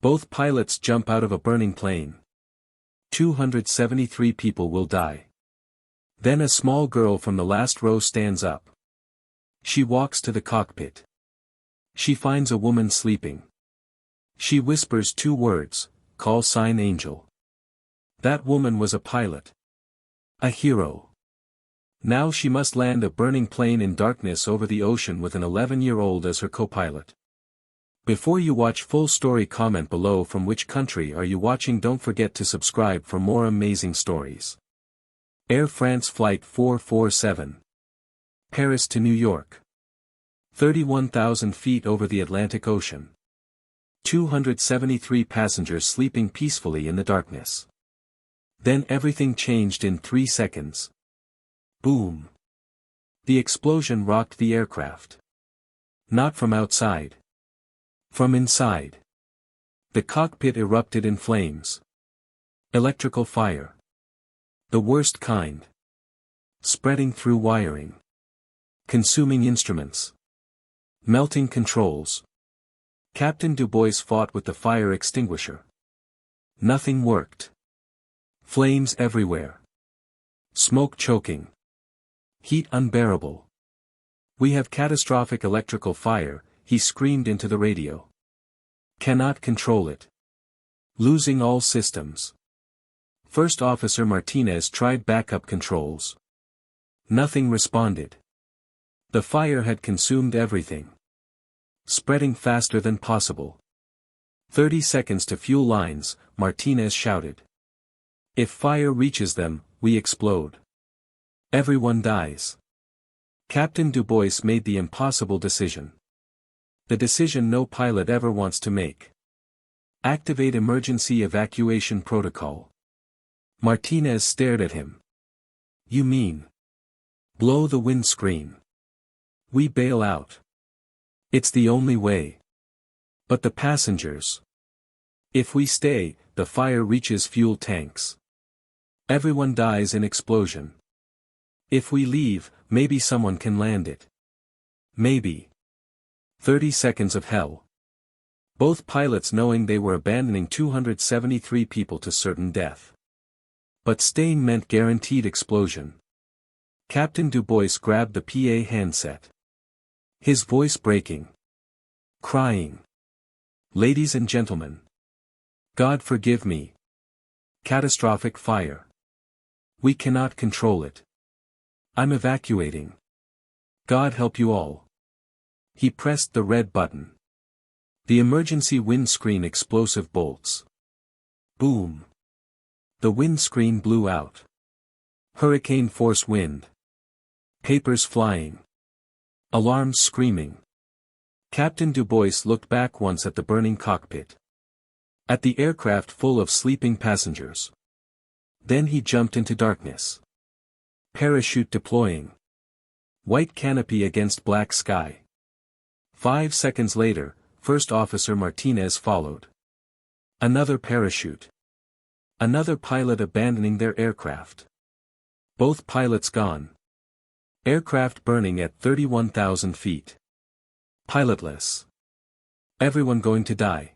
Both pilots jump out of a burning plane. 273 people will die. Then a small girl from the last row stands up. She walks to the cockpit. She finds a woman sleeping. She whispers 2 words, call sign Angel. That woman was a pilot. A hero. Now she must land a burning plane in darkness over the ocean with an 11-year-old as her co-pilot. Before you watch full story, comment below from which country are you watching. Don't forget to subscribe for more amazing stories. Air France Flight 447. Paris to New York. 31,000 feet over the Atlantic Ocean. 273 passengers sleeping peacefully in the darkness. Then everything changed in 3 seconds. Boom. The explosion rocked the aircraft. Not from outside. From inside. The cockpit erupted in flames. Electrical fire. The worst kind. Spreading through wiring. Consuming instruments. Melting controls. Captain Dubois fought with the fire extinguisher. Nothing worked. Flames everywhere. Smoke choking. Heat unbearable. We have catastrophic electrical fire, he screamed into the radio. Cannot control it. Losing all systems. First Officer Martinez tried backup controls. Nothing responded. The fire had consumed everything. Spreading faster than possible. 30 seconds to fuel lines, Martinez shouted. If fire reaches them, we explode. Everyone dies. Captain Dubois made the impossible decision. The decision no pilot ever wants to make. Activate emergency evacuation protocol. Martinez stared at him. You mean? Blow the windscreen. We bail out. It's the only way. But the passengers. If we stay, the fire reaches fuel tanks. Everyone dies in explosion. If we leave, maybe someone can land it. Maybe. 30 seconds of hell. Both pilots knowing they were abandoning 273 people to certain death. But staying meant guaranteed explosion. Captain Dubois grabbed the PA handset. His voice breaking. Crying. Ladies and gentlemen. God forgive me. Catastrophic fire. We cannot control it. I'm evacuating. God help you all. He pressed the red button. The emergency windscreen explosive bolts. Boom. The windscreen blew out. Hurricane force wind. Papers flying. Alarms screaming. Captain Dubois looked back once at the burning cockpit. At the aircraft full of sleeping passengers. Then he jumped into darkness. Parachute deploying. White canopy against black sky. 5 seconds later, First Officer Martinez followed. Another parachute. Another pilot abandoning their aircraft. Both pilots gone. Aircraft burning at 31,000 feet. Pilotless. Everyone going to die.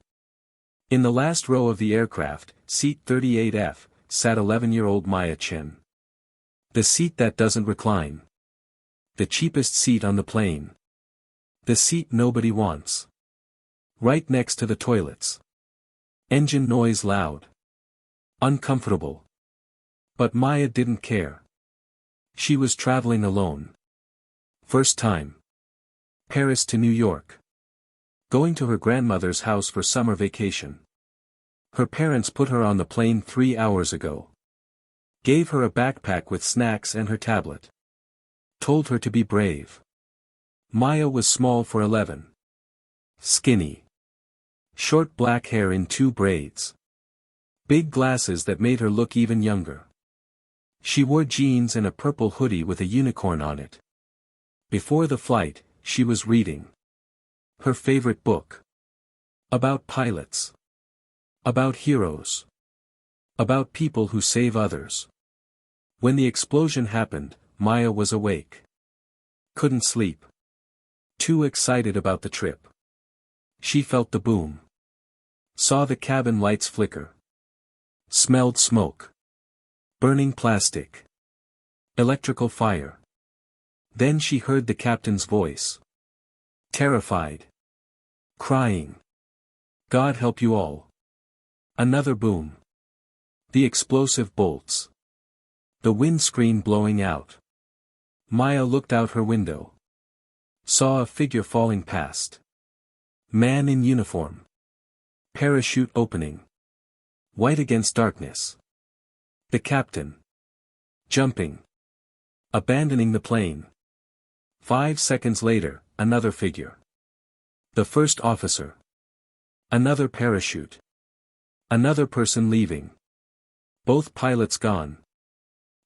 In the last row of the aircraft, seat 38F, sat 11-year-old Maya Chen. The seat that doesn't recline. The cheapest seat on the plane. The seat nobody wants. Right next to the toilets. Engine noise loud. Uncomfortable. But Maya didn't care. She was traveling alone. First time. Paris to New York. Going to her grandmother's house for summer vacation. Her parents put her on the plane 3 hours ago. Gave her a backpack with snacks and her tablet. Told her to be brave. Maya was small for 11. Skinny. Short black hair in 2 braids. Big glasses that made her look even younger. She wore jeans and a purple hoodie with a unicorn on it. Before the flight, she was reading her favorite book. About pilots. About heroes. About people who save others. When the explosion happened, Maya was awake. Couldn't sleep. Too excited about the trip. She felt the boom. Saw the cabin lights flicker. Smelled smoke. Burning plastic. Electrical fire. Then she heard the captain's voice. Terrified. Crying. God help you all. Another boom. The explosive bolts. The windscreen blowing out. Maya looked out her window. Saw a figure falling past. Man in uniform. Parachute opening. White against darkness. The captain. Jumping. Abandoning the plane. 5 seconds later, another figure. The first officer. Another parachute. Another person leaving. Both pilots gone.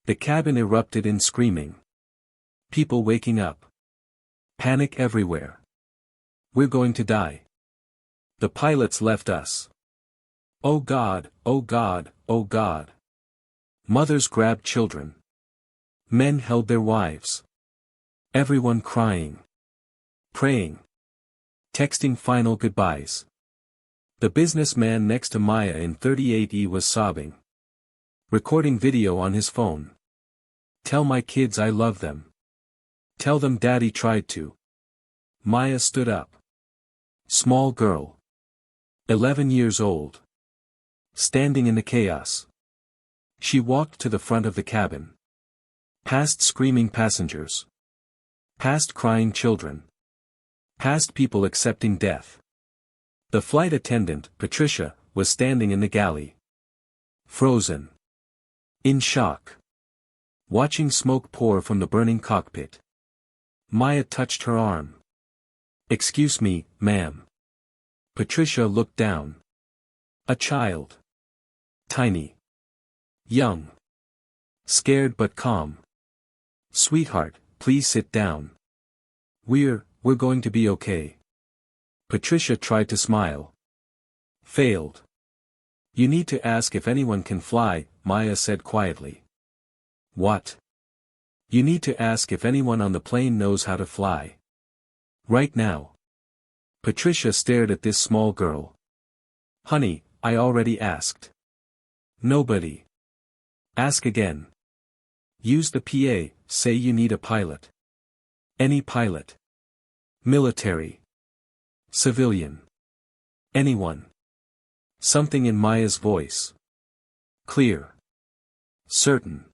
The cabin erupted in screaming. People waking up. Panic everywhere. We're going to die. The pilots left us. Oh God, oh God, oh God. Mothers grabbed children. Men held their wives. Everyone crying. Praying. Texting final goodbyes. The businessman next to Maya in 38E was sobbing. Recording video on his phone. Tell my kids I love them. Tell them Daddy tried to. Maya stood up. Small girl. 11 years old. Standing in the chaos. She walked to the front of the cabin. Past screaming passengers. Past crying children. Past people accepting death. The flight attendant, Patricia, was standing in the galley. Frozen. In shock. Watching smoke pour from the burning cockpit. Maya touched her arm. Excuse me, ma'am. Patricia looked down. A child. Tiny. Young. Scared but calm. Sweetheart, please sit down. We're going to be okay. Patricia tried to smile. Failed. You need to ask if anyone can fly, Maya said quietly. What? You need to ask if anyone on the plane knows how to fly. Right now. Patricia stared at this small girl. Honey, I already asked. Nobody. Ask again. Use the PA, say you need a pilot. Any pilot. Military. Civilian. Anyone. Something in Maya's voice. Clear. Certain.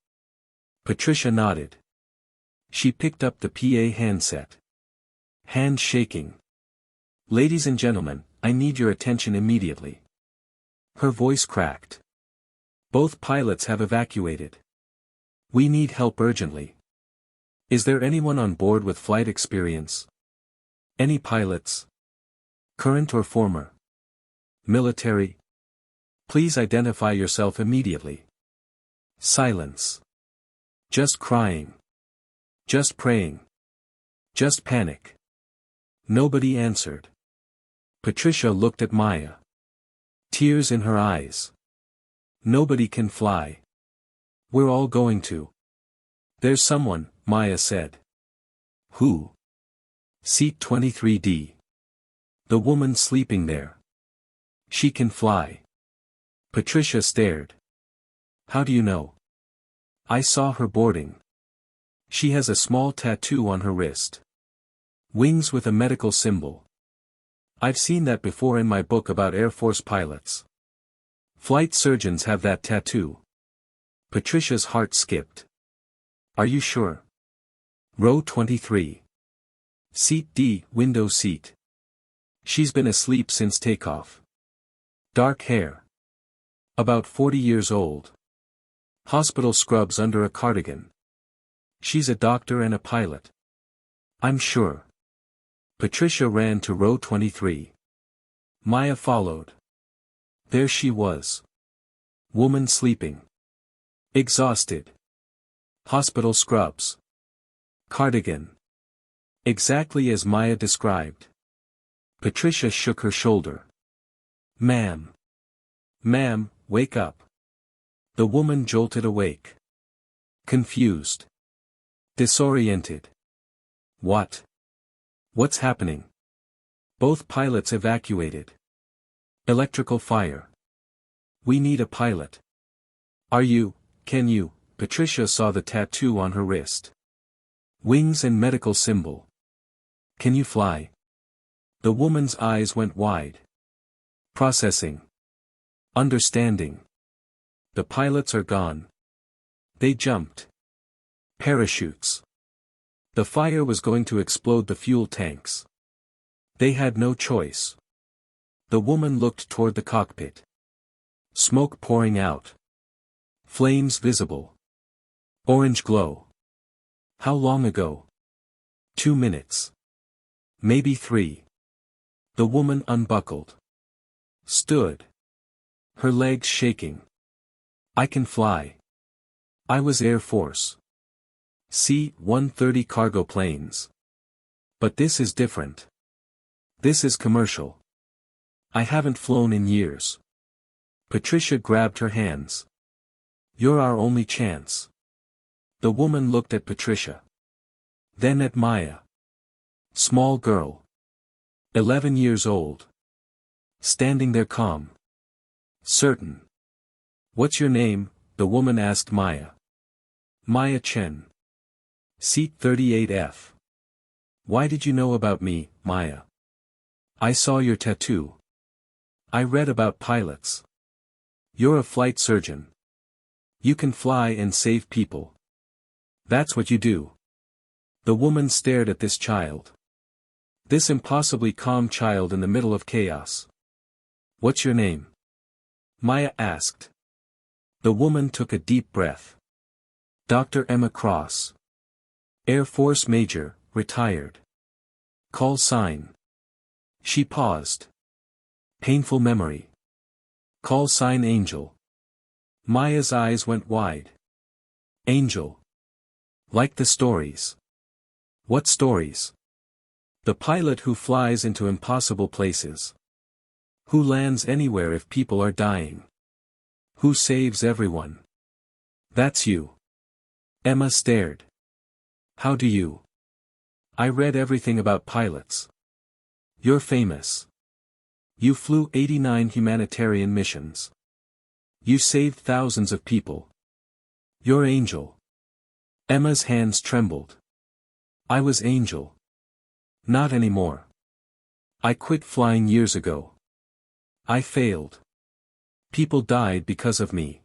Patricia nodded. She picked up the PA handset. Hand shaking. Ladies and gentlemen, I need your attention immediately. Her voice cracked. Both pilots have evacuated. We need help urgently. Is there anyone on board with flight experience? Any pilots? Current or former? Military? Please identify yourself immediately. Silence. Just crying. Just praying. Just panic. Nobody answered. Patricia looked at Maya. Tears in her eyes. Nobody can fly. We're all going to. There's someone, Maya said. Who? Seat 23D. The woman sleeping there. She can fly. Patricia stared. How do you know? I saw her boarding. She has a small tattoo on her wrist. Wings with a medical symbol. I've seen that before in my book about Air Force pilots. Flight surgeons have that tattoo. Patricia's heart skipped. Are you sure? Row 23. Seat D, window seat. She's been asleep since takeoff. Dark hair. About 40 years old. Hospital scrubs under a cardigan. She's a doctor and a pilot. I'm sure. Patricia ran to row 23. Maya followed. There she was. Woman sleeping. Exhausted. Hospital scrubs. Cardigan. Exactly as Maya described. Patricia shook her shoulder. Ma'am. Ma'am, wake up. The woman jolted awake. Confused. Disoriented. What? What's happening? Both pilots evacuated. Electrical fire. We need a pilot. Can you? Patricia saw the tattoo on her wrist. Wings and medical symbol. Can you fly? The woman's eyes went wide. Processing. Understanding. The pilots are gone. They jumped. Parachutes. The fire was going to explode the fuel tanks. They had no choice. The woman looked toward the cockpit. Smoke pouring out. Flames visible. Orange glow. How long ago? 2 minutes. Maybe 3. The woman unbuckled. Stood. Her legs shaking. I can fly. I was Air Force. C-130 cargo planes. But this is different. This is commercial. I haven't flown in years. Patricia grabbed her hands. You're our only chance. The woman looked at Patricia. Then at Maya. Small girl. 11 years old. Standing there calm. Certain. What's your name? The woman asked Maya. Maya Chen. Seat 38F. Why did you know about me, Maya? I saw your tattoo. I read about pilots. You're a flight surgeon. You can fly and save people. That's what you do. The woman stared at this child. This impossibly calm child in the middle of chaos. What's your name? Maya asked. The woman took a deep breath. Dr. Emma Cross. Air Force Major, retired. Call sign. She paused. Painful memory. Call sign Angel. Maya's eyes went wide. Angel. Like the stories. What stories? The pilot who flies into impossible places. Who lands anywhere if people are dying. Who saves everyone. That's you. Emma stared. How do you? I read everything about pilots. You're famous. You flew 89 humanitarian missions. You saved thousands of people. You're Angel. Emma's hands trembled. I was Angel. Not anymore. I quit flying years ago. I failed. People died because of me.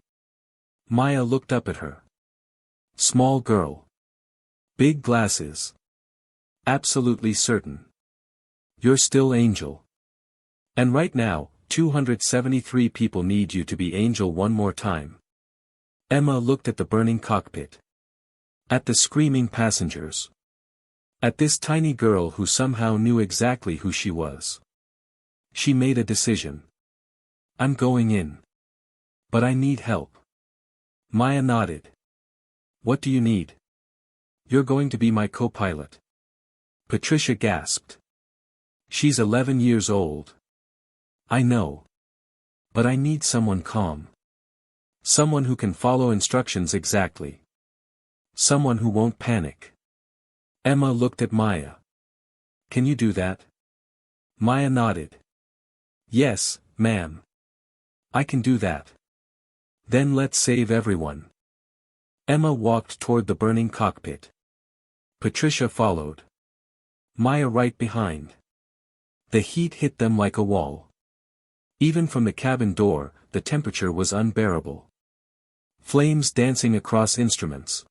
Maya looked up at her. Small girl. Big glasses. Absolutely certain. You're still Angel. And right now, 273 people need you to be Angel one more time. Emma looked at the burning cockpit. At the screaming passengers. At this tiny girl who somehow knew exactly who she was. She made a decision. I'm going in. But I need help. Maya nodded. What do you need? You're going to be my co-pilot. Patricia gasped. She's 11 years old. I know. But I need someone calm. Someone who can follow instructions exactly. Someone who won't panic. Emma looked at Maya. Can you do that? Maya nodded. Yes, ma'am. I can do that. Then let's save everyone. Emma walked toward the burning cockpit. Patricia followed. Maya right behind. The heat hit them like a wall. Even from the cabin door, the temperature was unbearable. Flames dancing across instruments.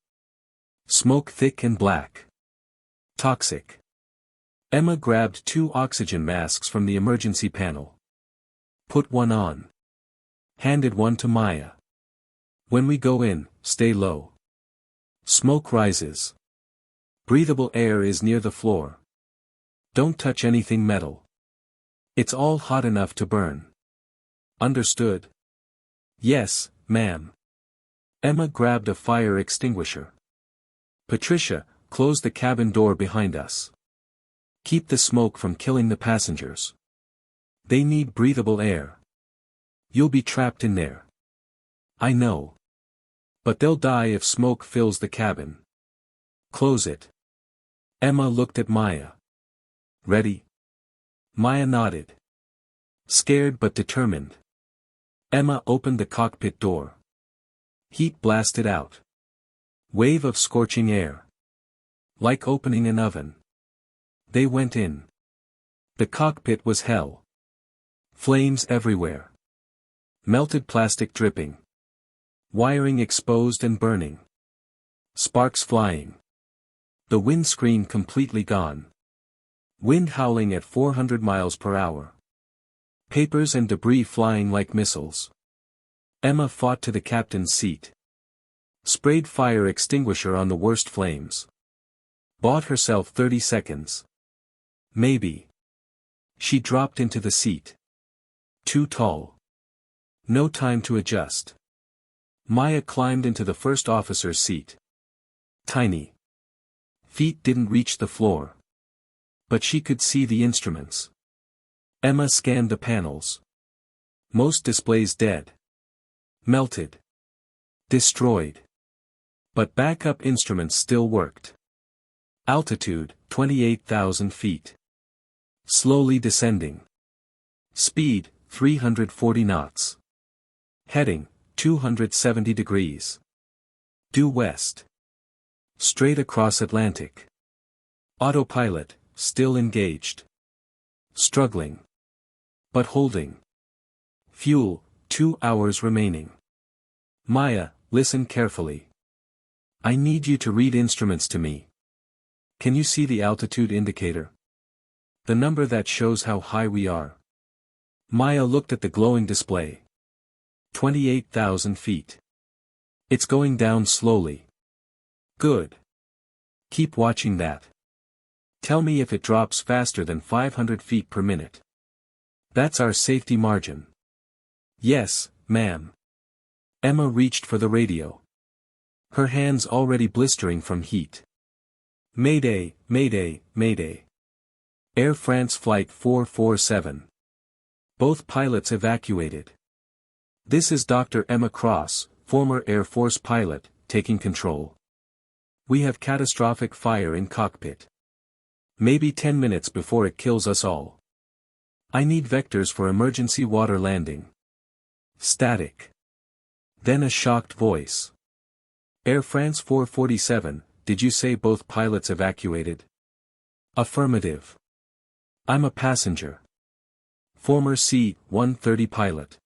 Smoke thick and black. Toxic. Emma grabbed 2 oxygen masks from the emergency panel. Put one on. Handed one to Maya. When we go in, stay low. Smoke rises. Breathable air is near the floor. Don't touch anything metal. It's all hot enough to burn. Understood? Yes, ma'am. Emma grabbed a fire extinguisher. Patricia, close the cabin door behind us. Keep the smoke from killing the passengers. They need breathable air. You'll be trapped in there. I know. But they'll die if smoke fills the cabin. Close it. Emma looked at Maya. Ready? Maya nodded. Scared but determined. Emma opened the cockpit door. Heat blasted out. Wave of scorching air. Like opening an oven. They went in. The cockpit was hell. Flames everywhere. Melted plastic dripping. Wiring exposed and burning. Sparks flying. The windscreen completely gone. Wind howling at 400 miles per hour. Papers and debris flying like missiles. Emma fought to the captain's seat. Sprayed fire extinguisher on the worst flames. Bought herself 30 seconds. Maybe. She dropped into the seat. Too tall. No time to adjust. Maya climbed into the first officer's seat. Tiny. Feet didn't reach the floor. But she could see the instruments. Emma scanned the panels. Most displays dead. Melted. Destroyed. But backup instruments still worked. Altitude, 28,000 feet. Slowly descending. Speed, 340 knots. Heading, 270 degrees. Due west. Straight across Atlantic. Autopilot, still engaged. Struggling. But holding. Fuel, 2 hours remaining. Maya, listen carefully. I need you to read instruments to me. Can you see the altitude indicator? The number that shows how high we are. Maya looked at the glowing display. 28,000 feet. It's going down slowly. Good. Keep watching that. Tell me if it drops faster than 500 feet per minute. That's our safety margin. Yes, ma'am. Emma reached for the radio. Her hands already blistering from heat. Mayday, mayday, mayday. Air France Flight 447. Both pilots evacuated. This is Dr. Emma Cross, former Air Force pilot, taking control. We have catastrophic fire in cockpit. Maybe 10 minutes before it kills us all. I need vectors for emergency water landing. Static. Then a shocked voice. Air France 447, did you say both pilots evacuated? Affirmative. I'm a passenger. Former C-130 pilot.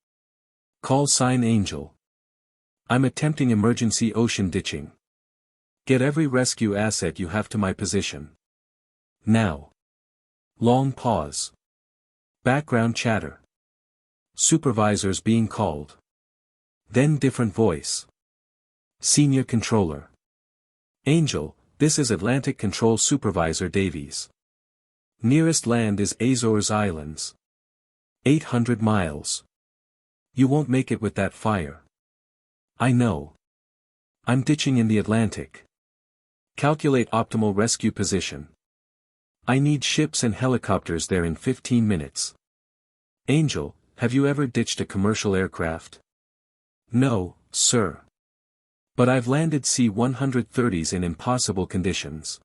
Call sign Angel. I'm attempting emergency ocean ditching. Get every rescue asset you have to my position. Now. Long pause. Background chatter. Supervisors being called. Then different voice. Senior controller. Angel, this is Atlantic Control Supervisor Davies. Nearest land is Azores Islands. 800 miles. You won't make it with that fire. I know. I'm ditching in the Atlantic. Calculate optimal rescue position. I need ships and helicopters there in 15 minutes. Angel, have you ever ditched a commercial aircraft? No, sir. But I've landed C-130s in impossible conditions.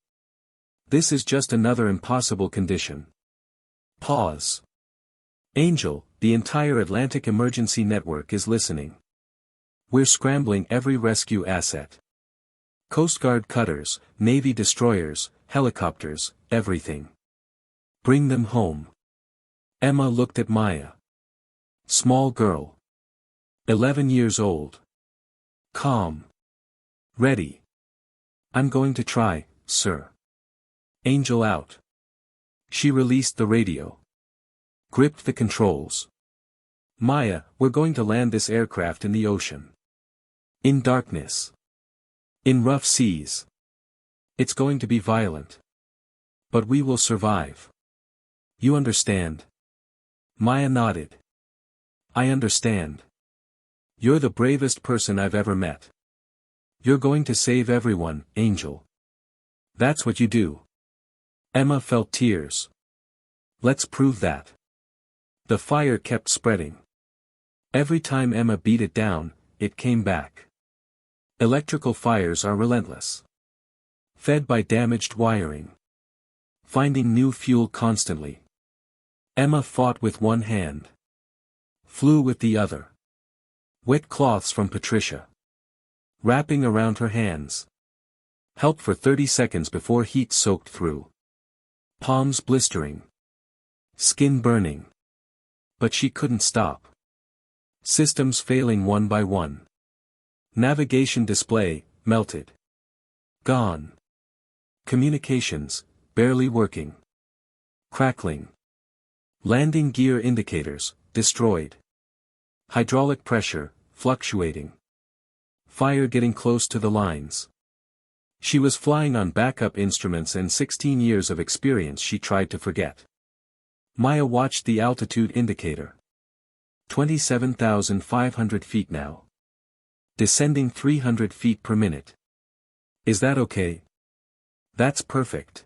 This is just another impossible condition. Pause. Angel, the entire Atlantic emergency network is listening. We're scrambling every rescue asset. Coast Guard cutters, Navy destroyers, helicopters, everything. Bring them home. Emma looked at Maya. Small girl. 11 years old. Calm. Ready. I'm going to try, sir. Angel out. She released the radio. Gripped the controls. Maya, we're going to land this aircraft in the ocean. In darkness. In rough seas. It's going to be violent. But we will survive. You understand? Maya nodded. I understand. You're the bravest person I've ever met. You're going to save everyone, Angel. That's what you do. Emma felt tears. Let's prove that. The fire kept spreading. Every time Emma beat it down, it came back. Electrical fires are relentless. Fed by damaged wiring. Finding new fuel constantly. Emma fought with one hand. Flew with the other. Wet cloths from Patricia. Wrapping around her hands. Held for 30 seconds before heat soaked through. Palms blistering. Skin burning. But she couldn't stop. Systems failing one by one. Navigation display, melted. Gone. Communications, barely working. Crackling. Landing gear indicators, destroyed. Hydraulic pressure, fluctuating. Fire getting close to the lines. She was flying on backup instruments and 16 years of experience she tried to forget. Maya watched the altitude indicator. 27,500 feet now. Descending 300 feet per minute. Is that okay? That's perfect.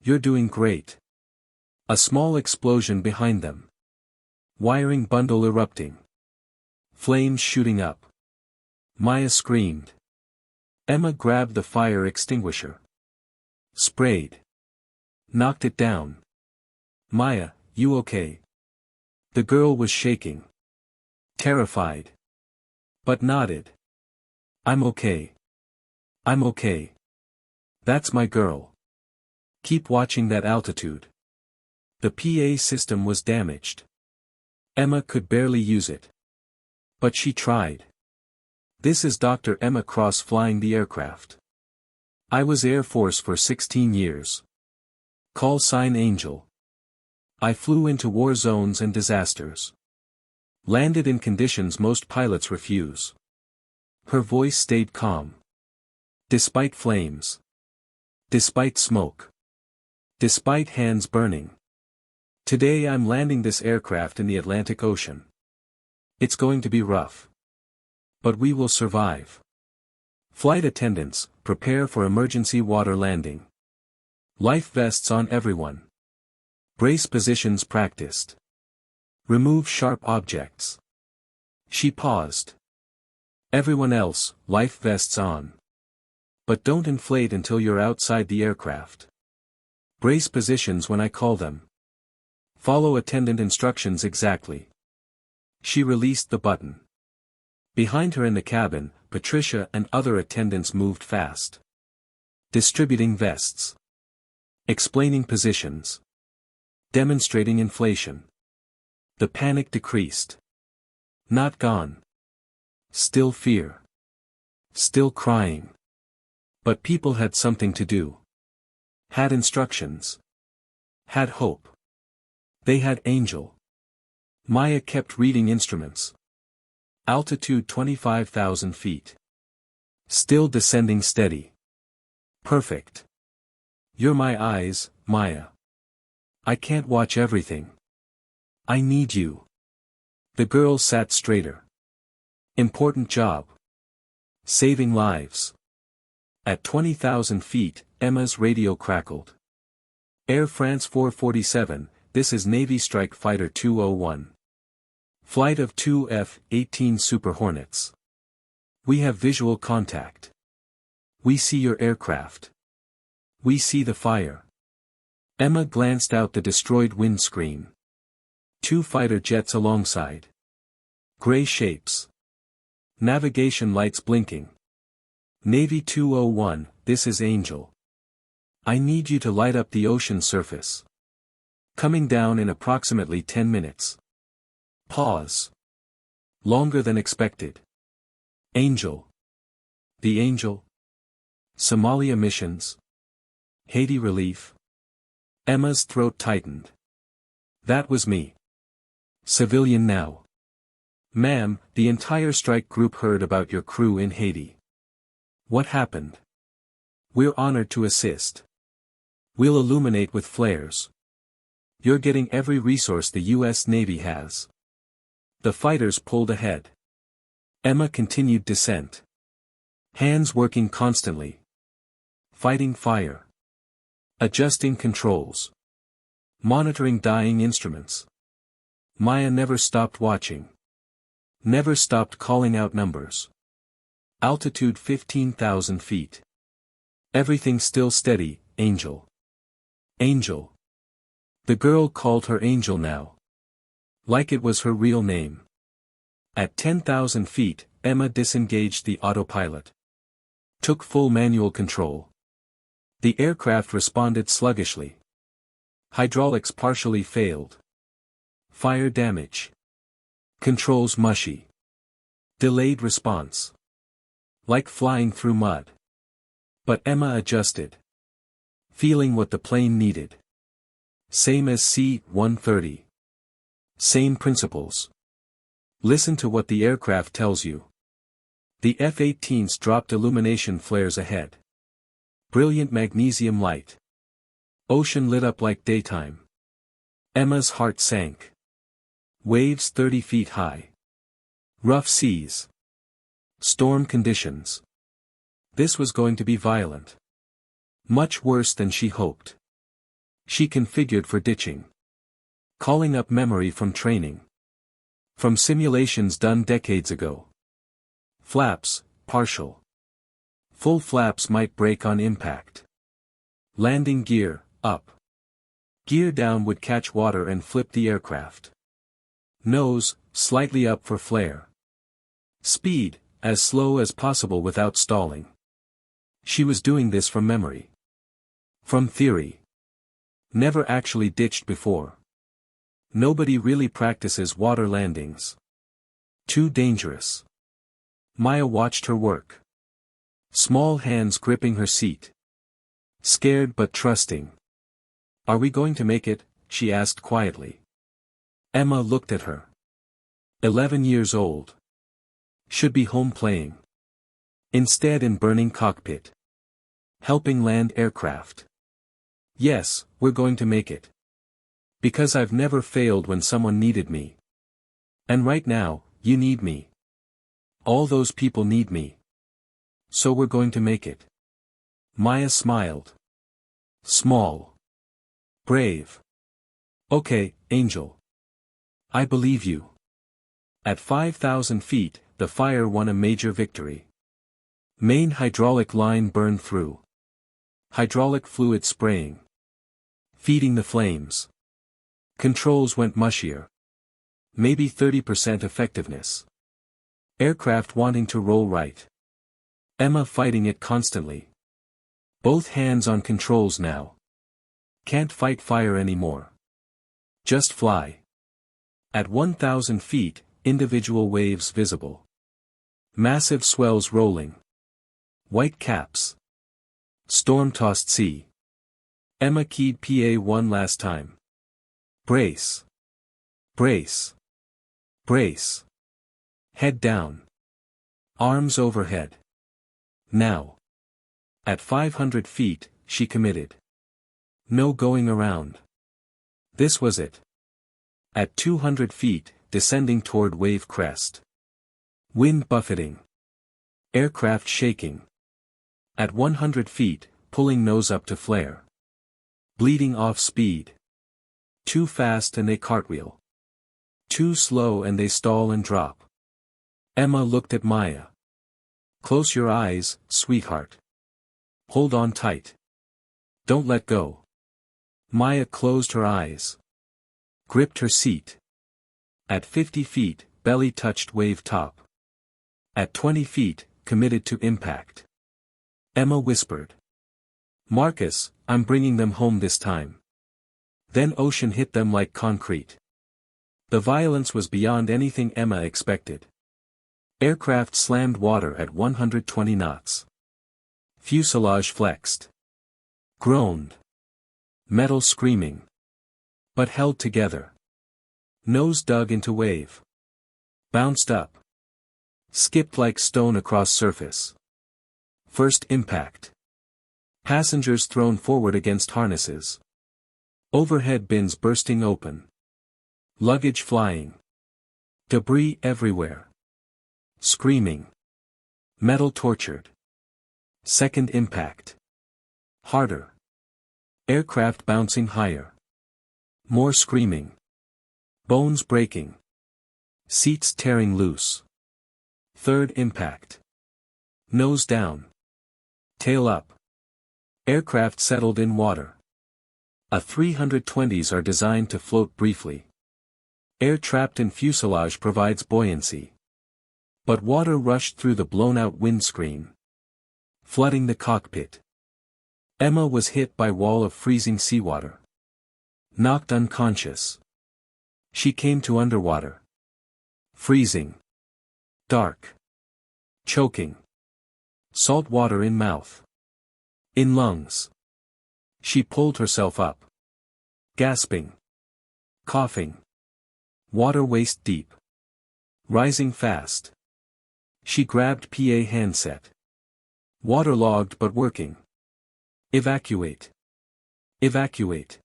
You're doing great. A small explosion behind them. Wiring bundle erupting. Flames shooting up. Maya screamed. Emma grabbed the fire extinguisher. Sprayed. Knocked it down. Maya, you okay? The girl was shaking. Terrified. But nodded. I'm okay. I'm okay. That's my girl. Keep watching that altitude. The PA system was damaged. Emma could barely use it. But she tried. This is Dr. Emma Cross flying the aircraft. I was Air Force for 16 years. Call sign Angel. I flew into war zones and disasters. Landed in conditions most pilots refuse. Her voice stayed calm. Despite flames. Despite smoke. Despite hands burning. Today I'm landing this aircraft in the Atlantic Ocean. It's going to be rough. But we will survive. Flight attendants, prepare for emergency water landing. Life vests on everyone. Brace positions practiced. Remove sharp objects. She paused. Everyone else, life vests on. But don't inflate until you're outside the aircraft. Brace positions when I call them. Follow attendant instructions exactly. She released the button. Behind her in the cabin, Patricia and other attendants moved fast. Distributing vests. Explaining positions. Demonstrating inflation. The panic decreased. Not gone. Still fear. Still crying. But people had something to do. Had instructions. Had hope. They had Angel. Maya kept reading instruments. Altitude 25,000 feet. Still descending steady. Perfect. You're my eyes, Maya. I can't watch everything. I need you. The girl sat straighter. Important job. Saving lives. At 20,000 feet, Emma's radio crackled. Air France 447, this is Navy Strike Fighter 201. Flight of 2 F-18 Super Hornets. We have visual contact. We see your aircraft. We see the fire. Emma glanced out the destroyed windscreen. 2 fighter jets alongside. Gray shapes. Navigation lights blinking. Navy 201, this is Angel. I need you to light up the ocean surface. Coming down in approximately 10 minutes. Pause. Longer than expected. Angel. The Angel. Somalia missions. Haiti relief. Emma's throat tightened. That was me. Civilian now. Ma'am, the entire strike group heard about your crew in Haiti. What happened? We're honored to assist. We'll illuminate with flares. You're getting every resource the U.S. Navy has. The fighters pulled ahead. Emma continued descent. Hands working constantly. Fighting fire. Adjusting controls. Monitoring dying instruments. Maya never stopped watching. Never stopped calling out numbers. Altitude 15,000 feet. Everything still steady, Angel. Angel. The girl called her Angel now. Like it was her real name. At 10,000 feet, Emma disengaged the autopilot. Took full manual control. The aircraft responded sluggishly. Hydraulics partially failed. Fire damage. Controls mushy. Delayed response. Like flying through mud. But Emma adjusted. Feeling what the plane needed. Same as C-130. Same principles. Listen to what the aircraft tells you. The F-18s dropped illumination flares ahead. Brilliant magnesium light. Ocean lit up like daytime. Emma's heart sank. Waves 30 feet high. Rough seas. Storm conditions. This was going to be violent. Much worse than she hoped. She configured for ditching. Calling up memory from training. From simulations done decades ago. Flaps, partial. Full flaps might break on impact. Landing gear, up. Gear down would catch water and flip the aircraft. Nose, slightly up for flare. Speed, as slow as possible without stalling. She was doing this from memory. From theory. Never actually ditched before. Nobody really practices water landings. Too dangerous. Maya watched her work. Small hands gripping her seat. Scared but trusting. "Are we going to make it?" she asked quietly. Emma looked at her. 11 years old. Should be home playing. Instead in burning cockpit. Helping land aircraft. "Yes, we're going to make it. Because I've never failed when someone needed me. And right now, you need me. All those people need me. So we're going to make it." Maya smiled. Small. Brave. "Okay, Angel. I believe you." At 5,000 feet, the fire won a major victory. Main hydraulic line burned through. Hydraulic fluid spraying. Feeding the flames. Controls went mushier. Maybe 30% effectiveness. Aircraft wanting to roll right. Emma fighting it constantly. Both hands on controls now. Can't fight fire anymore. Just fly. At 1,000 feet, individual waves visible. Massive swells rolling. White caps. Storm-tossed sea. Emma keyed PA one last time. Brace. Brace. Brace. Head down. Arms overhead. Now. At 500 feet, she committed. No going around. This was it. At 200 feet, descending toward wave crest. Wind buffeting. Aircraft shaking. At 100 feet, pulling nose up to flare. Bleeding off speed. Too fast and they cartwheel. Too slow and they stall and drop. Emma looked at Maya. "Close your eyes, sweetheart. Hold on tight. Don't let go." Maya closed her eyes. Gripped her seat. At 50 feet, belly touched wave top. At 20 feet, committed to impact. Emma whispered. "Marcus, I'm bringing them home this time." Then ocean hit them like concrete. The violence was beyond anything Emma expected. Aircraft slammed water at 120 knots. Fuselage flexed. Groaned. Metal screaming. But held together. Nose dug into wave. Bounced up. Skipped like stone across surface. First impact. Passengers thrown forward against harnesses. Overhead bins bursting open. Luggage flying. Debris everywhere. Screaming. Metal tortured. Second impact. Harder. Aircraft bouncing higher. More screaming. Bones breaking. Seats tearing loose. Third impact. Nose down. Tail up. Aircraft settled in water. A 320s are designed to float briefly. Air trapped in fuselage provides buoyancy. But water rushed through the blown-out windscreen, flooding the cockpit. Emma was hit by wall of freezing seawater. Knocked unconscious. She came to underwater. Freezing. Dark. Choking. Salt water in mouth. In lungs. She pulled herself up. Gasping. Coughing. Water waist deep. Rising fast. She grabbed PA handset. Waterlogged but working. Evacuate. Evacuate.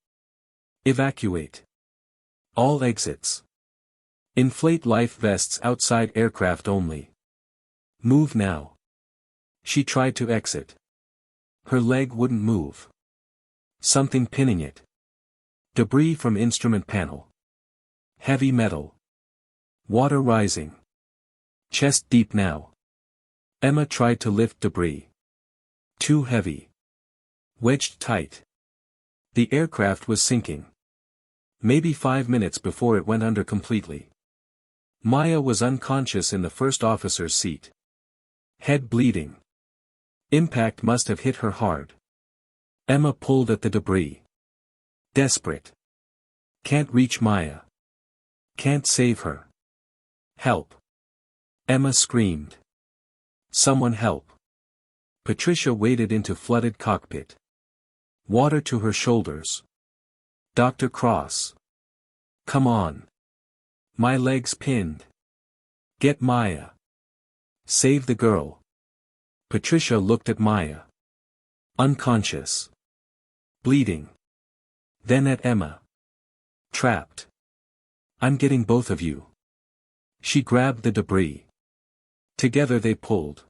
Evacuate. All exits. Inflate life vests outside aircraft only. Move now. She tried to exit. Her leg wouldn't move. Something pinning it. Debris from instrument panel. Heavy metal. Water rising. Chest deep now. Emma tried to lift debris. Too heavy. Wedged tight. The aircraft was sinking. Maybe 5 minutes before it went under completely. Maya was unconscious in the first officer's seat. Head bleeding. Impact must have hit her hard. Emma pulled at the debris. Desperate. Can't reach Maya. Can't save her. Help. Emma screamed. Someone help. Patricia waded into flooded cockpit. Water to her shoulders. Dr. Cross. Come on. My leg's pinned. Get Maya. Save the girl. Patricia looked at Maya. Unconscious. Bleeding. Then at Emma. Trapped. I'm getting both of you. She grabbed the debris. Together they pulled.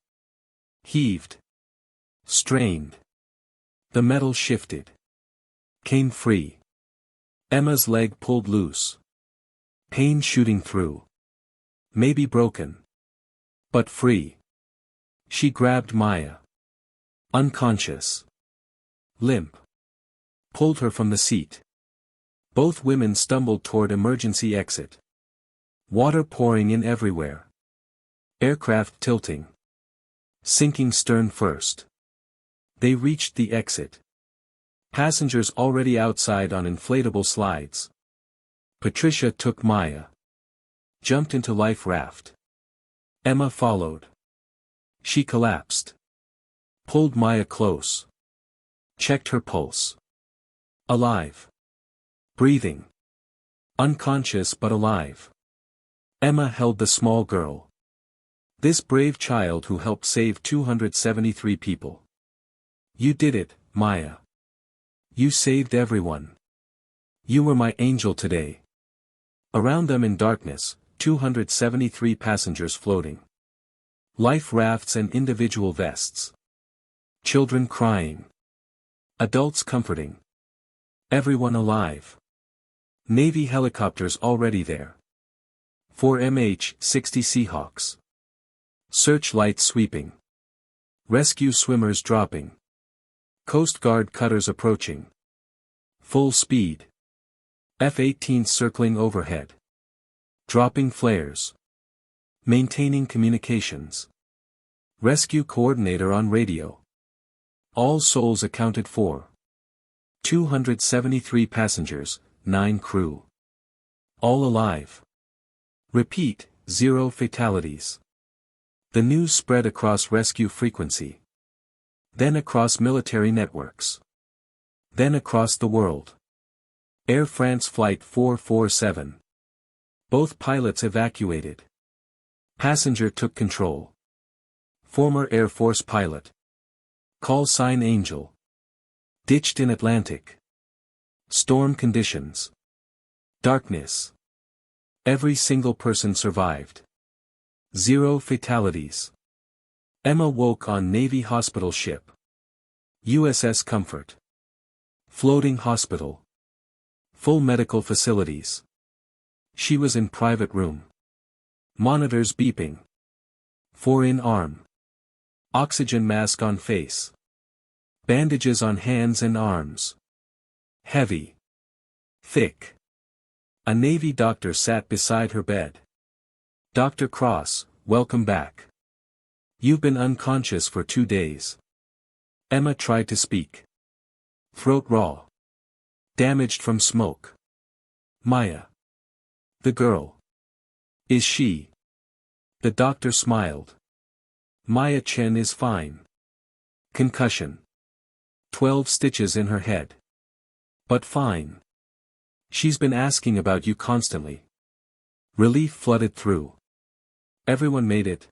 Heaved. Strained. The metal shifted. Came free. Emma's leg pulled loose. Pain shooting through. Maybe broken. But free. She grabbed Maya. Unconscious. Limp. Pulled her from the seat. Both women stumbled toward emergency exit. Water pouring in everywhere. Aircraft tilting. Sinking stern first. They reached the exit. Passengers already outside on inflatable slides. Patricia took Maya. Jumped into life raft. Emma followed. She collapsed. Pulled Maya close. Checked her pulse. Alive. Breathing. Unconscious but alive. Emma held the small girl. This brave child who helped save 273 people. You did it, Maya. You saved everyone. You were my angel today. Around them in darkness, 273 passengers floating. Life rafts and individual vests. Children crying. Adults comforting. Everyone alive. Navy helicopters already there. 4 MH-60 Seahawks. Searchlights sweeping. Rescue swimmers dropping. Coast Guard cutters approaching. Full speed. F-18s circling overhead. Dropping flares. Maintaining communications. Rescue coordinator on radio. All souls accounted for. 273 passengers, 9 crew. All alive. Repeat, 0 fatalities. The news spread across rescue frequency. Then across military networks. Then across the world. Air France Flight 447. Both pilots evacuated. Passenger took control. Former Air Force pilot. Call sign Angel. Ditched in Atlantic. Storm conditions. Darkness. Every single person survived. 0 fatalities. Emma woke on Navy hospital ship. USS Comfort. Floating hospital. Full medical facilities. She was in private room. Monitors beeping. 4 in arm. Oxygen mask on face. Bandages on hands and arms. Heavy. Thick. A Navy doctor sat beside her bed. "Dr. Cross, welcome back. You've been unconscious for 2 days." Emma tried to speak. Throat raw. Damaged from smoke. "Maya. The girl. Is she?" The doctor smiled. "Maya Chen is fine. Concussion. 12 stitches in her head. But fine. She's been asking about you constantly." Relief flooded through. Everyone made it.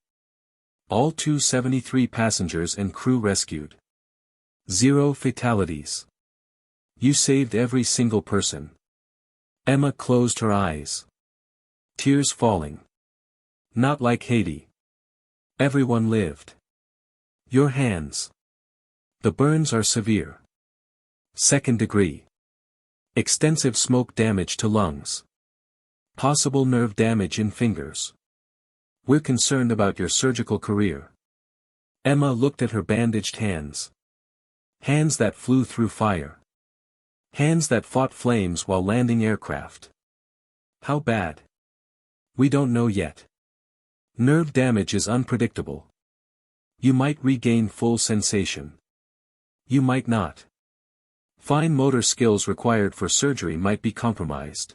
All 273 passengers and crew rescued. 0 fatalities. You saved every single person. Emma closed her eyes. Tears falling. Not like Haiti. Everyone lived. Your hands. The burns are severe. 2nd degree. Extensive smoke damage to lungs. Possible nerve damage in fingers. We're concerned about your surgical career. Emma looked at her bandaged hands. Hands that flew through fire. Hands that fought flames while landing aircraft. How bad? We don't know yet. Nerve damage is unpredictable. You might regain full sensation. You might not. Fine motor skills required for surgery might be compromised.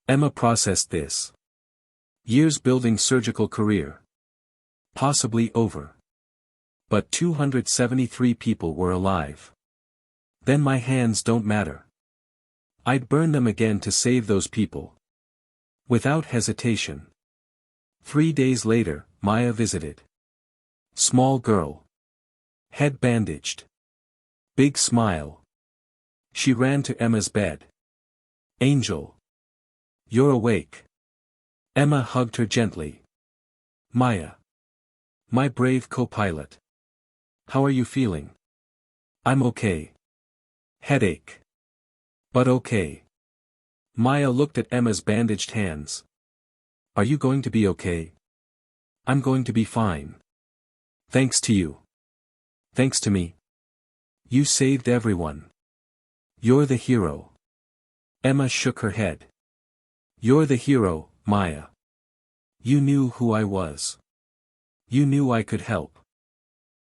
Emma processed this. Years building surgical career. Possibly over. But 273 people were alive. Then my hands don't matter. I'd burn them again to save those people. Without hesitation. 3 days later, Maya visited. Small girl. Head bandaged. Big smile. She ran to Emma's bed. "Angel. You're awake." Emma hugged her gently. "Maya. My brave co-pilot. How are you feeling?" "I'm okay. Headache. But okay." Maya looked at Emma's bandaged hands. "Are you going to be okay?" "I'm going to be fine. Thanks to you." "Thanks to me. You saved everyone. You're the hero." Emma shook her head. "You're the hero, Maya. You knew who I was. You knew I could help.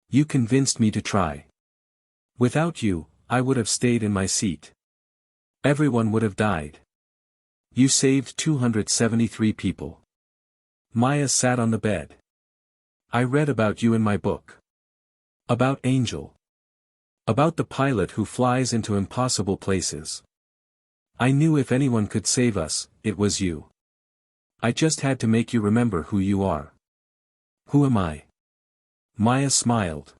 You convinced me to try. Without you, I would have stayed in my seat. Everyone would have died. You saved 273 people." Maya sat on the bed. "I read about you in my book. About Angel. About the pilot who flies into impossible places. I knew if anyone could save us, it was you. I just had to make you remember who you are." "Who am I?" Maya smiled.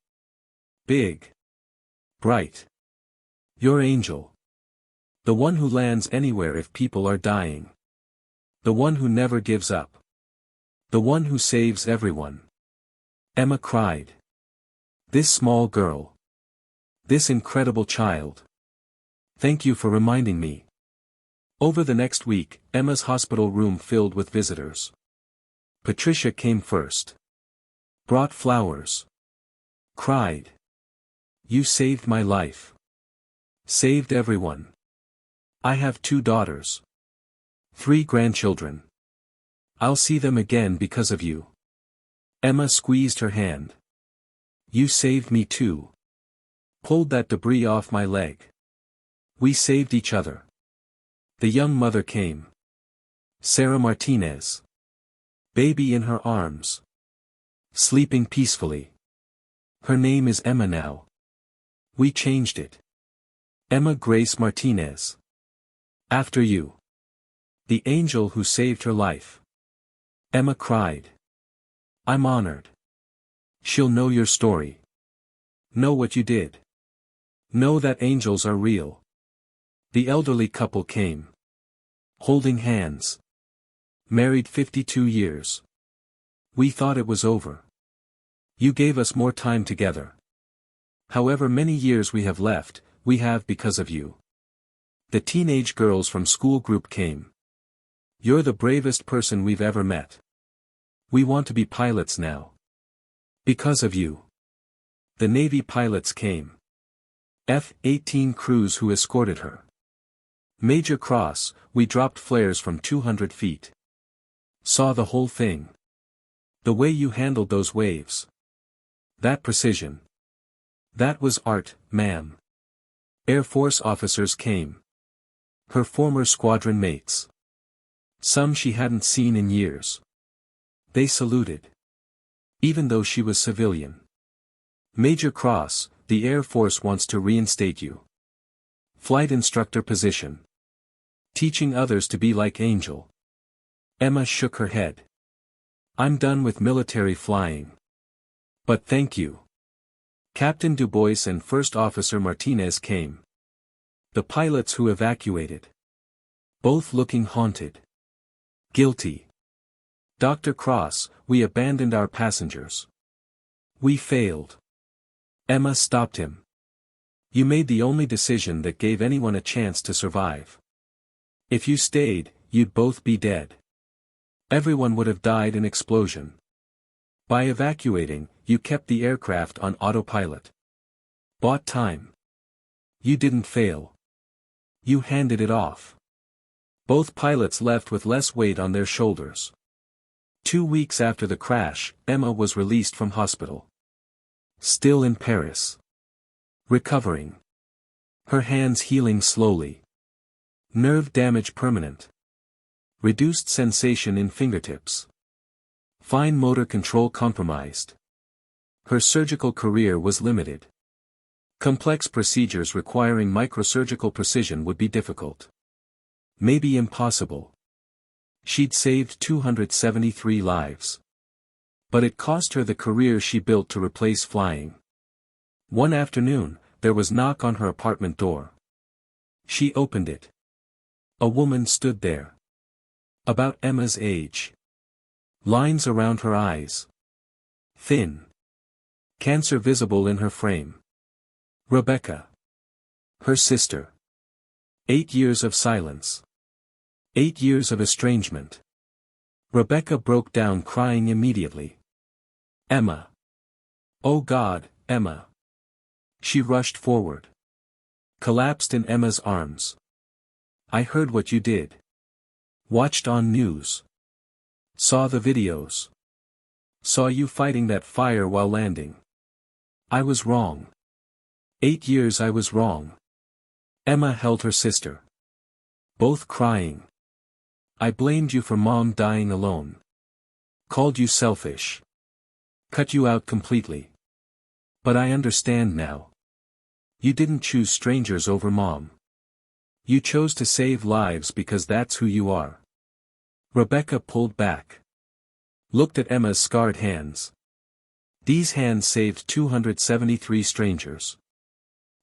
"Big. Bright. You're Angel. The one who lands anywhere if people are dying. The one who never gives up. The one who saves everyone." Emma cried. This small girl. This incredible child. Thank you for reminding me. Over the next week, Emma's hospital room filled with visitors. Patricia came first. Brought flowers. Cried. "You saved my life. Saved everyone. I have 2 daughters. 3 grandchildren. I'll see them again because of you." Emma squeezed her hand. "You saved me too. Pulled that debris off my leg. We saved each other." The young mother came. Sarah Martinez. Baby in her arms. Sleeping peacefully. Her name is Emma now. We changed it. Emma Grace Martinez. After you. The angel who saved her life. Emma cried. "I'm honored. She'll know your story. Know what you did. Know that angels are real." The elderly couple came. Holding hands. Married 52 years. "We thought it was over. You gave us more time together. However many years we have left, we have because of you." The teenage girls from school group came. "You're the bravest person we've ever met. We want to be pilots now. Because of you." The Navy pilots came. F-18 crews who escorted her. Major Cross, we dropped flares from 200 feet. Saw the whole thing. The way you handled those waves. That precision. That was art, ma'am. Air Force officers came. Her former squadron mates. Some she hadn't seen in years. They saluted. Even though she was civilian. Major Cross, the Air Force wants to reinstate you. Flight instructor position. Teaching others to be like Angel. Emma shook her head. I'm done with military flying. But thank you. Captain Dubois and First Officer Martinez came. The pilots who evacuated. Both looking haunted. Guilty. Dr. Cross, we abandoned our passengers. We failed. Emma stopped him. You made the only decision that gave anyone a chance to survive. If you stayed, you'd both be dead. Everyone would have died in explosion. By evacuating, you kept the aircraft on autopilot. Bought time. You didn't fail. You handed it off. Both pilots left with less weight on their shoulders. 2 weeks after the crash, Emma was released from hospital. Still in Paris. Recovering. Her hands healing slowly. Nerve damage permanent. Reduced sensation in fingertips. Fine motor control compromised. Her surgical career was limited. Complex procedures requiring microsurgical precision would be difficult. Maybe impossible. She'd saved 273 lives. But it cost her the career she built to replace flying. One afternoon, there was a knock on her apartment door. She opened it. A woman stood there. About Emma's age. Lines around her eyes. Thin. Cancer visible in her frame. Rebecca. Her sister. 8 years of silence. 8 years of estrangement. Rebecca broke down crying immediately. Emma. Oh God, Emma. She rushed forward. Collapsed in Emma's arms. I heard what you did. Watched on news. Saw the videos. Saw you fighting that fire while landing. I was wrong. 8 years I was wrong. Emma held her sister. Both crying. I blamed you for Mom dying alone. Called you selfish. Cut you out completely. But I understand now. You didn't choose strangers over Mom. You chose to save lives because that's who you are. Rebecca pulled back. Looked at Emma's scarred hands. These hands saved 273 strangers.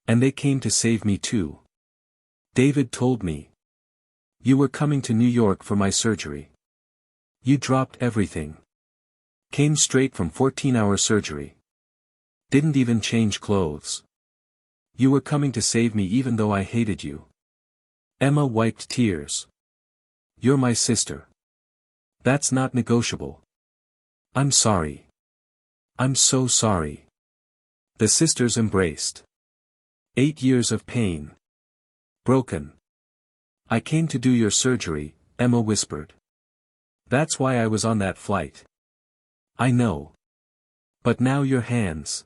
And they came to save me too. David told me. You were coming to New York for my surgery. You dropped everything. Came straight from 14-hour surgery. Didn't even change clothes. You were coming to save me even though I hated you. Emma wiped tears. You're my sister. That's not negotiable. I'm sorry. I'm so sorry. The sisters embraced. 8 years of pain. Broken. I came to do your surgery, Emma whispered. That's why I was on that flight. I know. But now your hands.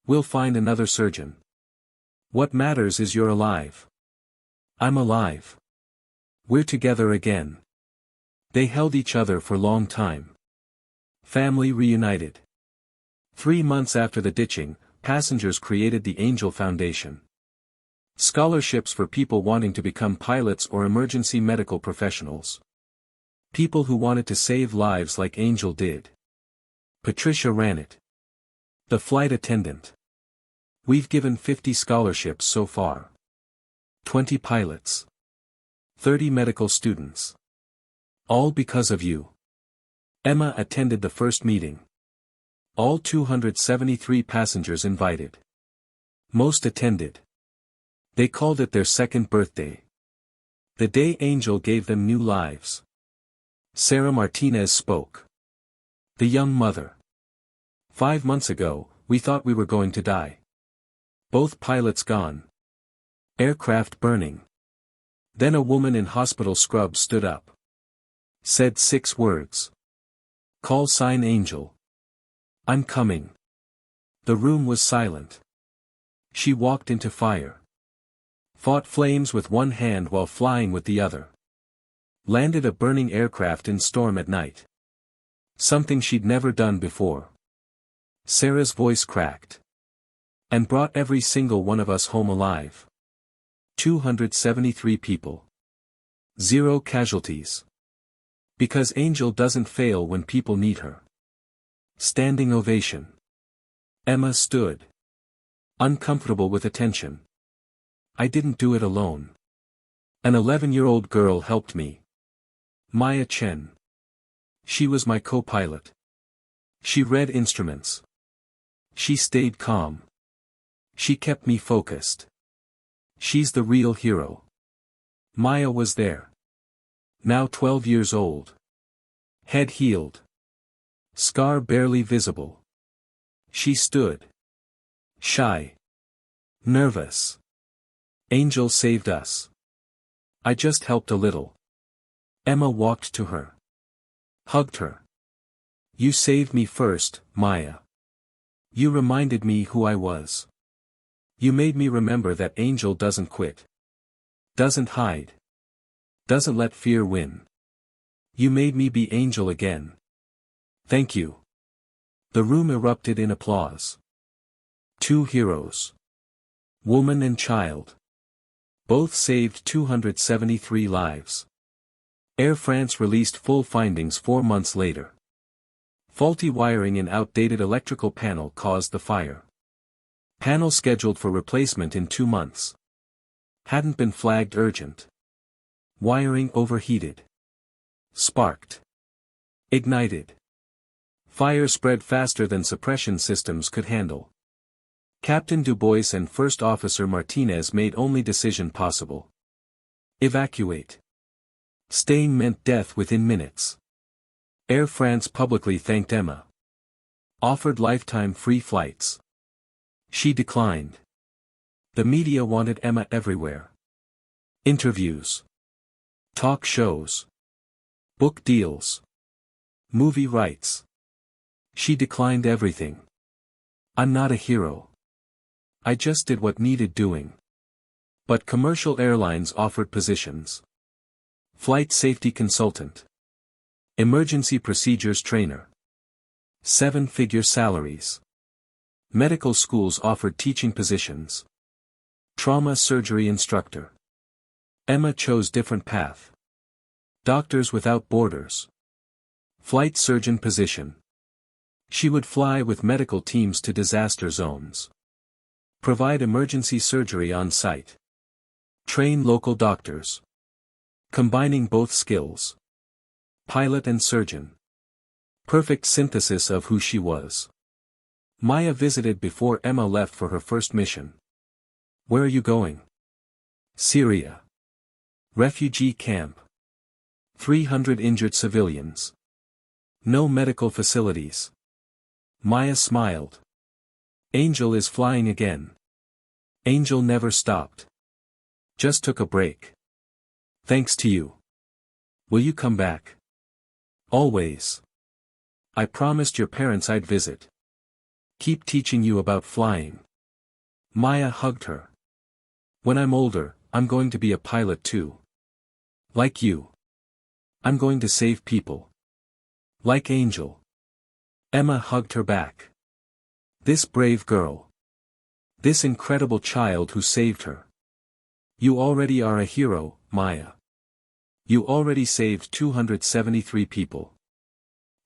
We'll find another surgeon. What matters is you're alive. I'm alive. We're together again. They held each other for a long time. Family reunited. 3 months after the ditching, passengers created the Angel Foundation. Scholarships for people wanting to become pilots or emergency medical professionals. People who wanted to save lives like Angel did. Patricia ran it. The flight attendant. We've given 50 scholarships so far. 20 pilots. 30 medical students. All because of you. Emma attended the first meeting. All 273 passengers invited. Most attended. They called it their second birthday. The day Angel gave them new lives. Sarah Martinez spoke. The young mother. 5 months ago, we thought we were going to die. Both pilots gone. Aircraft burning. Then a woman in hospital scrubs stood up. Said 6 words. Call sign Angel. I'm coming. The room was silent. She walked into fire. Fought flames with one hand while flying with the other. Landed a burning aircraft in storm at night. Something she'd never done before. Sarah's voice cracked. And brought every single one of us home alive. 273 people. 0 casualties. Because Angel doesn't fail when people need her. Standing ovation. Emma stood. Uncomfortable with attention. I didn't do it alone. An 11-year-old girl helped me. Maya Chen. She was my co-pilot. She read instruments. She stayed calm. She kept me focused. She's the real hero. Maya was there. Now 12 years old. Head healed. Scar barely visible. She stood. Shy. Nervous. Angel saved us. I just helped a little. Emma walked to her. Hugged her. You saved me first, Maya. You reminded me who I was. You made me remember that Angel doesn't quit. Doesn't hide. Doesn't let fear win. You made me be Angel again. Thank you. The room erupted in applause. 2 heroes. Woman and child. Both saved 273 lives. Air France released full findings 4 months later. Faulty wiring in outdated electrical panel caused the fire. Panel scheduled for replacement in 2 months. Hadn't been flagged urgent. Wiring overheated. Sparked. Ignited. Fire spread faster than suppression systems could handle. Captain Dubois and First Officer Martinez made only decision possible. Evacuate. Staying meant death within minutes. Air France publicly thanked Emma. Offered lifetime free flights. She declined. The media wanted Emma everywhere. Interviews. Talk shows. Book deals. Movie rights. She declined everything. I'm not a hero. I just did what needed doing. But commercial airlines offered positions. Flight safety consultant. Emergency procedures trainer. 7-figure salaries. Medical schools offered teaching positions. Trauma surgery instructor. Emma chose different path. Doctors Without Borders. Flight surgeon position. She would fly with medical teams to disaster zones. Provide emergency surgery on site. Train local doctors. Combining both skills. Pilot and surgeon. Perfect synthesis of who she was. Maya visited before Emma left for her first mission. Where are you going? Syria. Refugee camp. 300 injured civilians. No medical facilities. Maya smiled. Angel is flying again. Angel never stopped. Just took a break. Thanks to you. Will you come back? Always. I promised your parents I'd visit. Keep teaching you about flying. Maya hugged her. When I'm older, I'm going to be a pilot too. Like you. I'm going to save people. Like Angel. Emma hugged her back. This brave girl. This incredible child who saved her. You already are a hero, Maya. You already saved 273 people.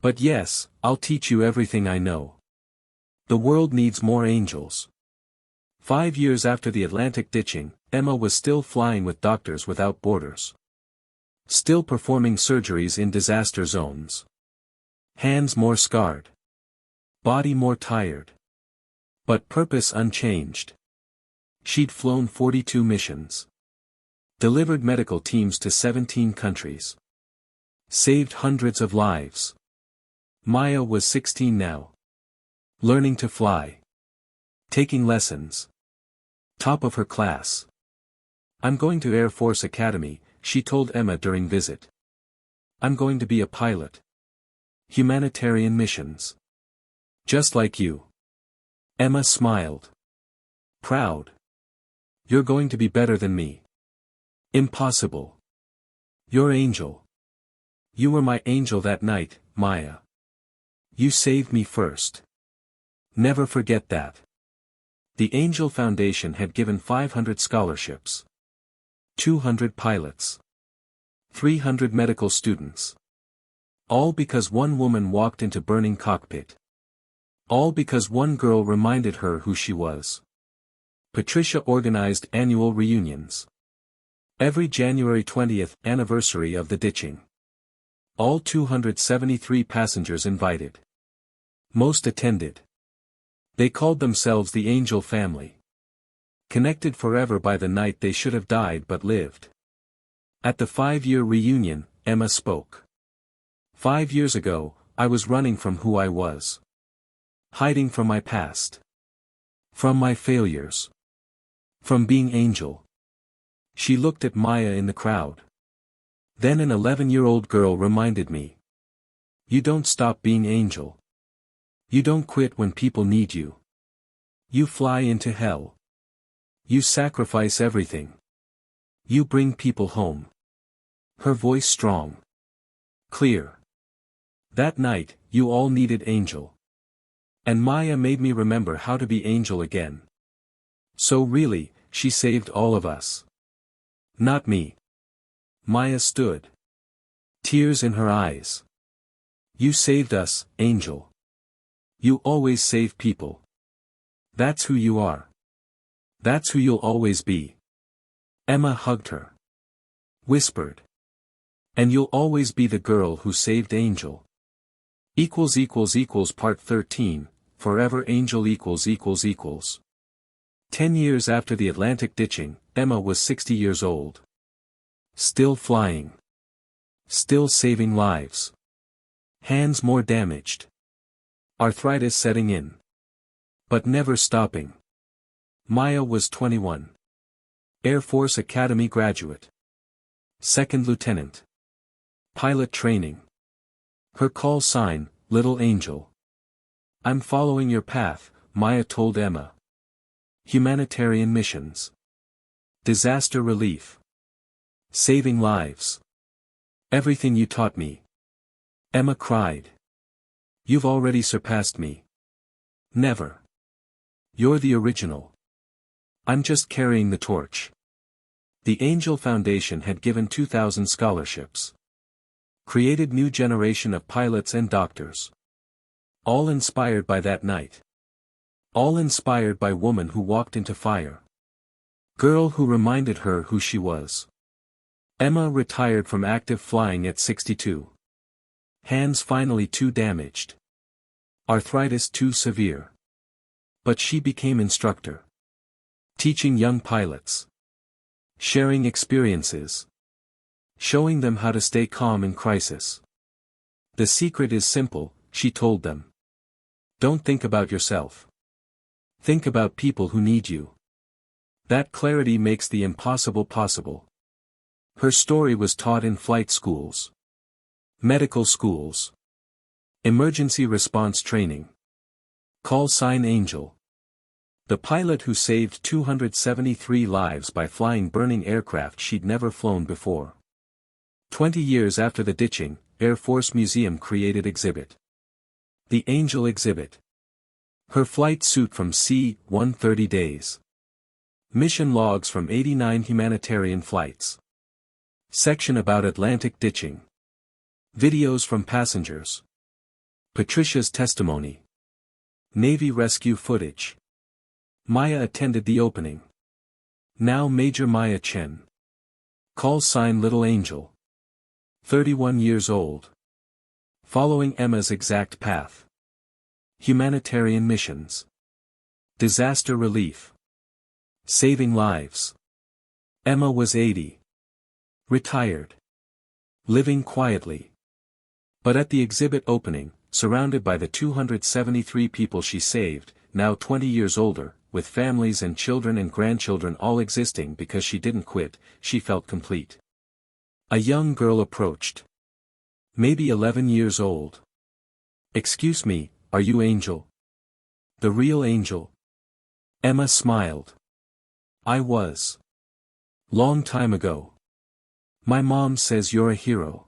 But yes, I'll teach you everything I know. The world needs more angels. 5 years after the Atlantic ditching, Emma was still flying with Doctors Without Borders. Still performing surgeries in disaster zones. Hands more scarred. Body more tired. But purpose unchanged. She'd flown 42 missions. Delivered medical teams to 17 countries. Saved hundreds of lives. Maya was 16 now. Learning to fly. Taking lessons. Top of her class. I'm going to Air Force Academy, she told Emma during visit. I'm going to be a pilot. Humanitarian missions. Just like you. Emma smiled. Proud. You're going to be better than me. Impossible. Your angel. You were my angel that night, Maya. You saved me first. Never forget that. The Angel Foundation had given 500 scholarships. 200 pilots. 300 medical students. All because one woman walked into burning cockpit. All because one girl reminded her who she was. Patricia organized annual reunions. Every January 20th anniversary of the ditching. All 273 passengers invited. Most attended. They called themselves the Angel Family. Connected forever by the night they should have died but lived. At the 5-year reunion, Emma spoke. 5 years ago, I was running from who I was. Hiding from my past. From my failures. From being Angel. She looked at Maya in the crowd. Then an 11-year-old girl reminded me. You don't stop being Angel. You don't quit when people need you. You fly into hell. You sacrifice everything. You bring people home. Her voice strong. Clear. That night, you all needed Angel. And Maya made me remember how to be Angel again. So really, she saved all of us. Not me. Maya stood. Tears in her eyes. You saved us, Angel. You always save people. That's who you are. That's who you'll always be. Emma hugged her. Whispered. And you'll always be the girl who saved Angel. Part 13, Forever Angel 10 years after the Atlantic ditching, Emma was 60 years old. Still flying. Still saving lives. Hands more damaged. Arthritis setting in. But never stopping. Maya was 21. Air Force Academy graduate. Second lieutenant. Pilot training. Her call sign, Little Angel. I'm following your path, Maya told Emma. Humanitarian missions. Disaster relief. Saving lives. Everything you taught me. Emma cried. You've already surpassed me. Never. You're the original. I'm just carrying the torch. The Angel Foundation had given 2,000 scholarships. Created new generation of pilots and doctors. All inspired by that night. All inspired by woman who walked into fire. Girl who reminded her who she was. Emma retired from active flying at 62. Hands finally too damaged. Arthritis too severe. But she became instructor. Teaching young pilots. Sharing experiences. Showing them how to stay calm in crisis. The secret is simple, she told them. Don't think about yourself. Think about people who need you. That clarity makes the impossible possible. Her story was taught in flight schools. Medical schools. Emergency response training. Call sign Angel. The pilot who saved 273 lives by flying burning aircraft she'd never flown before. 20 years after the ditching, Air Force Museum created exhibit. The Angel exhibit. Her flight suit from C-130 days. Mission logs from 89 humanitarian flights. Section about Atlantic ditching. Videos from passengers. Patricia's testimony. Navy rescue footage. Maya attended the opening. Now Major Maya Chen. Call sign Little Angel. 31 years old. Following Emma's exact path. Humanitarian missions. Disaster relief. Saving lives. Emma was 80. Retired. Living quietly. But at the exhibit opening, surrounded by the 273 people she saved, now 20 years older, with families and children and grandchildren all existing because she didn't quit, she felt complete. A young girl approached. Maybe 11 years old. "Excuse me, are you Angel? The real Angel?" Emma smiled. "I was. Long time ago. My mom says you're a hero.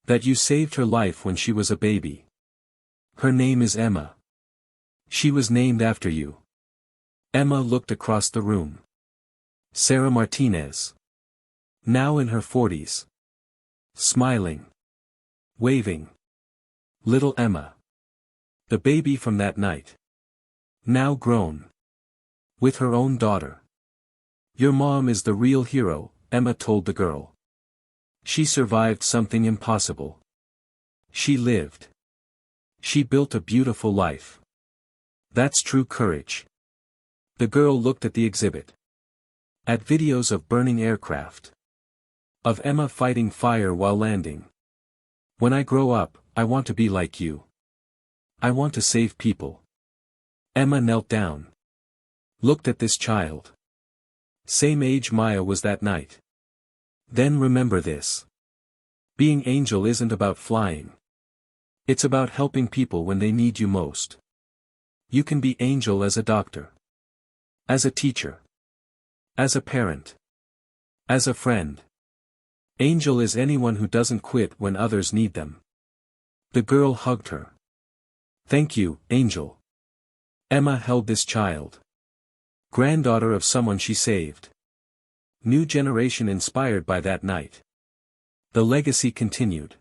That you saved her life when she was a baby. Her name is Emma. She was named after you." Emma looked across the room. Sarah Martinez. Now in her 40s. Smiling. Waving. Little Emma. The baby from that night. Now grown. With her own daughter. "Your mom is the real hero," Emma told the girl. "She survived something impossible. She lived. She built a beautiful life. That's true courage." The girl looked at the exhibit. At videos of burning aircraft. Of Emma fighting fire while landing. "When I grow up, I want to be like you. I want to save people." Emma knelt down. Looked at this child. Same age Maya was that night. Then remember this. Being Angel isn't about flying. It's about helping people when they need you most. You can be Angel as a doctor. As a teacher. As a parent. As a friend. Angel is anyone who doesn't quit when others need them. The girl hugged her. "Thank you, Angel." Emma held this child. Granddaughter of someone she saved. New generation inspired by that night. The legacy continued.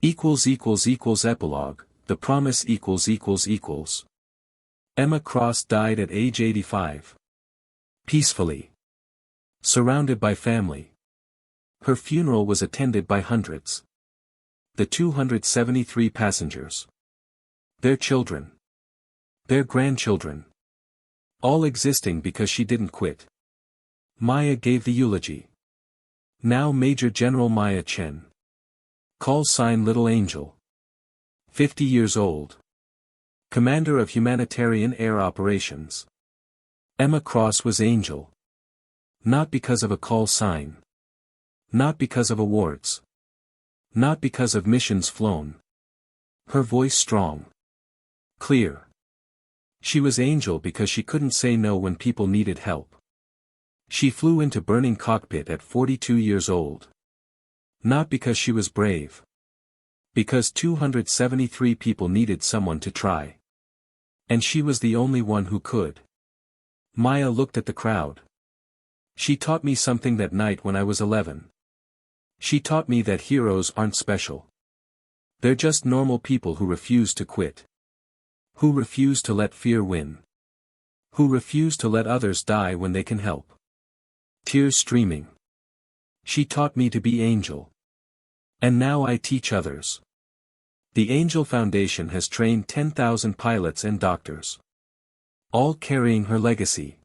Epilogue, the promise ===. Emma Cross died at age 85. Peacefully. Surrounded by family. Her funeral was attended by hundreds. The 273 passengers. Their children. Their grandchildren. All existing because she didn't quit. Maya gave the eulogy. Now Major General Maya Chen. Call sign Little Angel. 50 years old. Commander of Humanitarian Air Operations. Emma Cross was Angel. Not because of a call sign. Not because of awards. Not because of missions flown. Her voice strong. Clear. She was Angel because she couldn't say no when people needed help. She flew into burning cockpit at 42 years old. Not because she was brave. Because 273 people needed someone to try. And she was the only one who could. Maya looked at the crowd. She taught me something that night when I was 11. She taught me that heroes aren't special. They're just normal people who refuse to quit. Who refuse to let fear win. Who refuse to let others die when they can help. Tears streaming. She taught me to be Angel. And now I teach others. The Angel Foundation has trained 10,000 pilots and doctors. All carrying her legacy.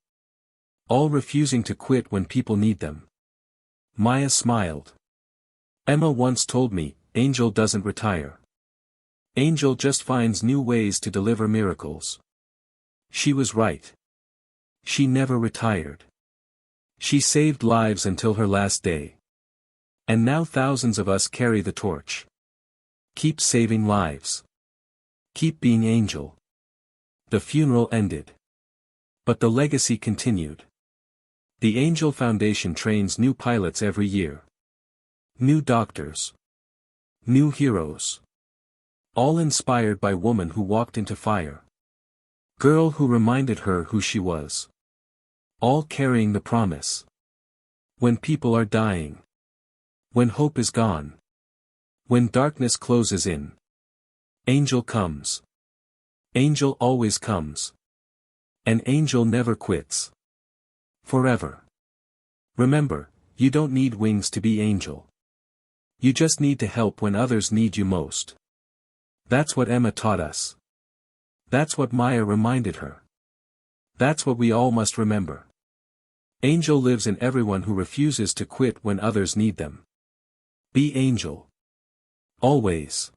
All refusing to quit when people need them. Maya smiled. Emma once told me, Angel doesn't retire. Angel just finds new ways to deliver miracles. She was right. She never retired. She saved lives until her last day. And now thousands of us carry the torch. Keep saving lives. Keep being Angel. The funeral ended. But the legacy continued. The Angel Foundation trains new pilots every year. New doctors. New heroes. All inspired by woman who walked into fire. Girl who reminded her who she was. All carrying the promise. When people are dying. When hope is gone. When darkness closes in. Angel comes. Angel always comes. An angel never quits. Forever. Remember, you don't need wings to be Angel. You just need to help when others need you most. That's what Emma taught us. That's what Maya reminded her. That's what we all must remember. Angel lives in everyone who refuses to quit when others need them. Be Angel. Always.